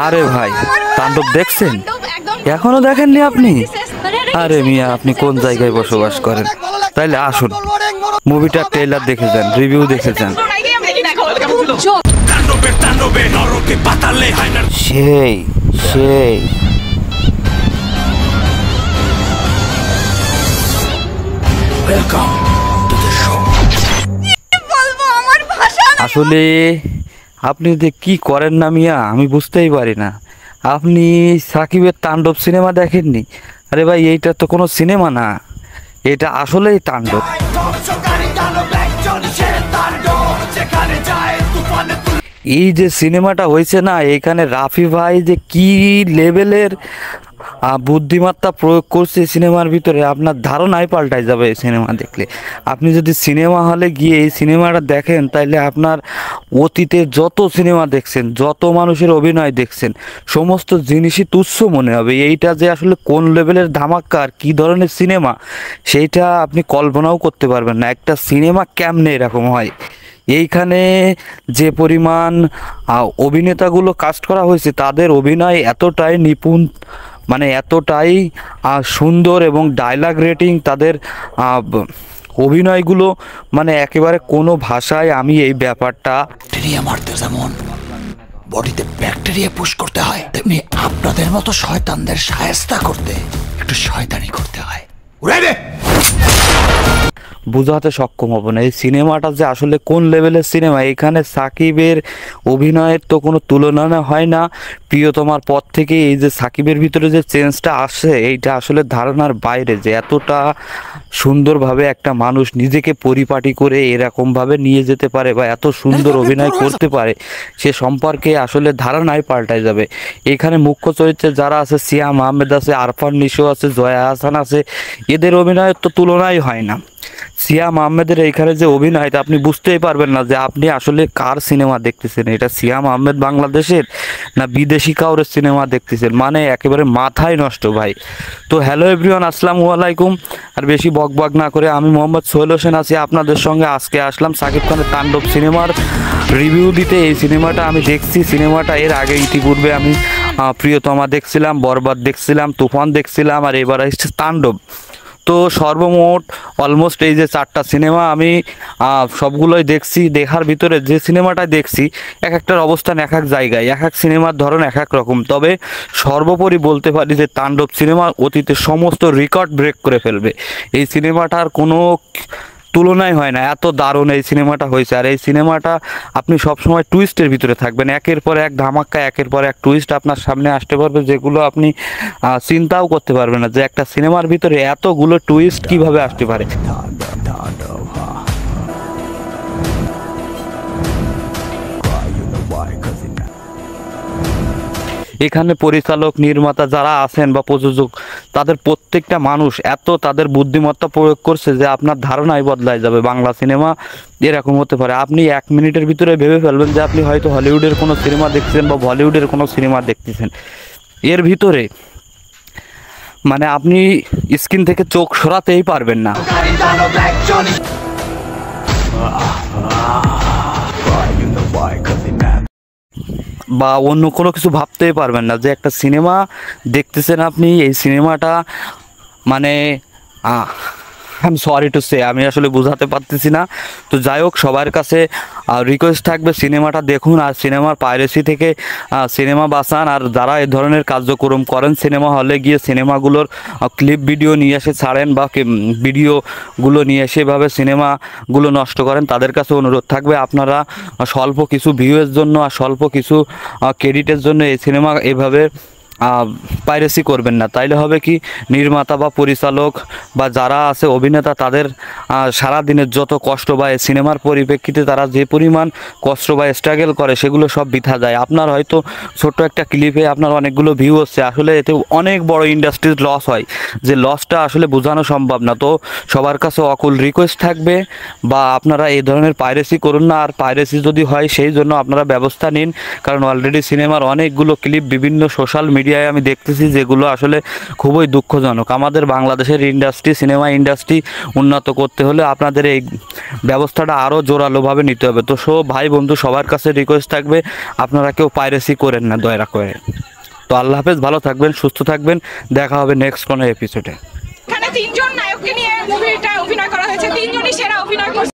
আরে ভাই, তাণ্ডব দেখছেন? এখনো দেখেননি আপনি? আরে মিয়া, আপনি কোন জায়গায় বসবাস করেন? তাইলে আসুন, মুভিটার ট্রেলার দেখে যান, রিভিউ দেখে যান। সেই সেই আসলে আপনি যে কি করেন না মিয়া, আমি বুঝতেই পারি না। আপনি সাকিবের তাণ্ডব সিনেমা দেখেননি? আরে ভাই, এইটা তো কোনো সিনেমা না, এটা আসলেই তাণ্ডব। এই যে সিনেমাটা হয়েছে না, এখানে রাফি ভাই যে কি লেভেলের বুদ্ধিমত্তা প্রয়োগ করছে সিনেমার ভিতরে, আপনার ধারণাই পাল্টাই যাবে এই সিনেমা দেখলে। আপনি যদি সিনেমা হলে গিয়ে এই সিনেমাটা দেখেন, তাইলে আপনার অতীতে যত সিনেমা দেখছেন, যত মানুষের অভিনয় দেখছেন, সমস্ত জিনিসই তুচ্ছ মনে হবে। এইটা যে আসলে কোন লেভেলের ধামাক্কা আর কী ধরনের সিনেমা, সেইটা আপনি কল্পনাও করতে পারবেন না। একটা সিনেমা কেমনে এরকম হয়। এইখানে যে পরিমাণ অভিনেতাগুলো কাস্ট করা হয়েছে, তাদের অভিনয় এতটাই নিপুণ, মানে এতটাই সুন্দর, এবং ডায়লগ রেটিং তাদের অভিনয়গুলো, মানে একেবারে কোনো ভাষায় আমি এই ব্যাপারটা। ব্যাকটেরিয়া মারতে যেমন বডিতে ব্যাকটেরিয়া পুশ করতে হয়, তেমনি আপনাদের মতো শয়তানদের শায়েস্তা করতে একটু শয়তানি করতে হয়। বোঝাতে সক্ষম হব না এই সিনেমাটা যে আসলে কোন লেভেলের সিনেমা। এখানে সাকিবের অভিনয়ের তো কোনো তুলনা হয় না। প্রিয়তমার পর থেকে এই যে সাকিবের ভিতরে যে চেঞ্জটা আসছে, এইটা আসলে ধারণার বাইরে, যে এতটা সুন্দরভাবে একটা মানুষ নিজেকে পরিপাটি করে এরকমভাবে নিয়ে যেতে পারে বা এত সুন্দর অভিনয় করতে পারে, সে সম্পর্কে আসলে ধারণাই পাল্টায় যাবে। এখানে মুখ্য চরিত্রে যারা আছে, সিয়াম আহমেদ আছে, আরফান নিশো আছে, জয়া হাসান আছে, এদের অভিনয়ের তো তুলনাই হয় না। সিয়াম আহমেদের এইখানে যে অভিনয়, আপনি বুঝতেই পারবেন না যে আপনি আসলে কার সিনেমা দেখতেছেন। এটা সিয়াম আহমেদ বাংলাদেশের না বিদেশি কাউরের সিনেমা দেখতেছেন, মানে একেবারে মাথায় নষ্ট ভাই। তো হ্যালো এভরিওয়ান, আসসালামু আলাইকুম। আর বেশি বকবক না করে, আমি মোহাম্মদ সোহেল হোসেন আছি আপনাদের সঙ্গে। আজকে আসলাম সাকিব খানের তাণ্ডব সিনেমার রিভিউ দিতে। এই সিনেমাটা আমি দেখছি, সিনেমাটা এর আগে ইতিপূর্বে আমি প্রিয়তমা দেখছিলাম, বরবাদ দেখছিলাম, তুফান দেখছিলাম, আর এবার আসছে তাণ্ডব। তো সর্বমোট অলমোস্ট এই যে 4টা সিনেমা আমি সবগুলোই দেখছি। দেখার ভিতরে যে সিনেমাটাই দেখছি, এক একটার অবস্থান এক এক জায়গায়, এক এক সিনেমার ধরন এক এক রকম। তবে সর্বোপরি বলতে পারি যে তাণ্ডব সিনেমা অতীতে সমস্ত রেকর্ড ব্রেক করে ফেলবে। এই সিনেমাটার কোনো তুলনাই হয় না, এত দারুণ এই সিনেমাটা হয়েছে। আর এই সিনেমাটা আপনি সবসময় টুইস্টের ভিতরে থাকবেন, একের পর এক ধামাক্কা, একের পর এক টুইস্ট আপনার সামনে আসতে পারবে, যেগুলো আপনি চিন্তাও করতে পারবেন না যে একটা সিনেমার ভিতরে এতগুলো টুইস্ট কিভাবে আসতে পারে। এখানে পরিচালক, নির্মাতা যারা আছেন বা প্রযোজক, তাদের প্রত্যেকটা মানুষ এত তাদের বুদ্ধিমত্তা প্রয়োগ করছে যে আপনার ধারণাই বদলায় যাবে। বাংলা সিনেমা এরকম হতে পারে, আপনি 1 মিনিটের ভিতরে ভেবে ফেলবেন যে আপনি হয়তো হলিউডের কোনো সিনেমা দেখছেন বা বলিউডের কোনো সিনেমা দেখতেছেন। এর ভিতরে মানে আপনি স্ক্রিন থেকে চোখ সরাতেই পারবেন না। বা অন্য কোনো কিছু ভাবতেই পারবেন না যে একটা সিনেমা দেখতেছেন আপনি। এই সিনেমাটা মানে I am sorry to say, আমি আসলে বোঝাতে পারতেছি না। তো যাই হোক, সবার কাছে রিকোয়েস্ট থাকবে সিনেমাটা দেখুন, আর সিনেমার পাইরেসি থেকে সিনেমা বাঁচান। আর যারা এই ধরনের কার্যক্রম করেন, সিনেমা হলে গিয়ে সিনেমাগুলোর ক্লিপ ভিডিও নিয়ে এসে ছাড়েন বা ভিডিওগুলো নিয়ে এসে এভাবে সিনেমাগুলো নষ্ট করেন, তাদের কাছে অনুরোধ থাকবে আপনারা স্বল্প কিছু ভিউয়ের জন্য আর স্বল্প কিছু ক্রেডিটের জন্য এই সিনেমা এভাবে পাইরেসি করবেন না। তাইলে হবে কি, নির্মাতা বা পরিচালক বা যারা আছে অভিনেতা, তাদের সারাদিনের যত কষ্ট বা এই সিনেমার পরিপ্রেক্ষিতে তারা যে পরিমাণ কষ্ট বা স্ট্রাগল করে, সেগুলো সব বৃথা যায়। আপনার হয়তো ছোট্ট একটা ক্লিপে আপনার অনেকগুলো ভিউ হচ্ছে, আসলে এতে অনেক বড় ইন্ডাস্ট্রির লস হয়, যে লসটা আসলে বোঝানো সম্ভব না। তো সবার কাছে অকুল রিকোয়েস্ট থাকবে, বা আপনারা এই ধরনের পাইরেসি করুন না। আর পাইরেসি যদি হয়, সেই জন্য আপনারা ব্যবস্থা নিন, কারণ অলরেডি সিনেমার অনেকগুলো ক্লিপ বিভিন্ন সোশ্যাল মিডিয়া মিডিয়ায় আমি দেখতেছি, যেগুলো আসলে খুবই দুঃখজনক। আমাদের বাংলাদেশের ইন্ডাস্ট্রি, সিনেমা ইন্ডাস্ট্রি উন্নত করতে হলে আপনাদের এই ব্যবস্থাটা আরও জোরালোভাবে নিতে হবে। তো ভাই বন্ধু সবার কাছে রিকোয়েস্ট থাকবে, আপনারা কেউ পাইরেসি করেন না দয়া করে। তো আল্লাহ হাফেজ, ভালো থাকবেন, সুস্থ থাকবেন, দেখা হবে নেক্সট কোনো এপিসোডে। এখানে 3 জন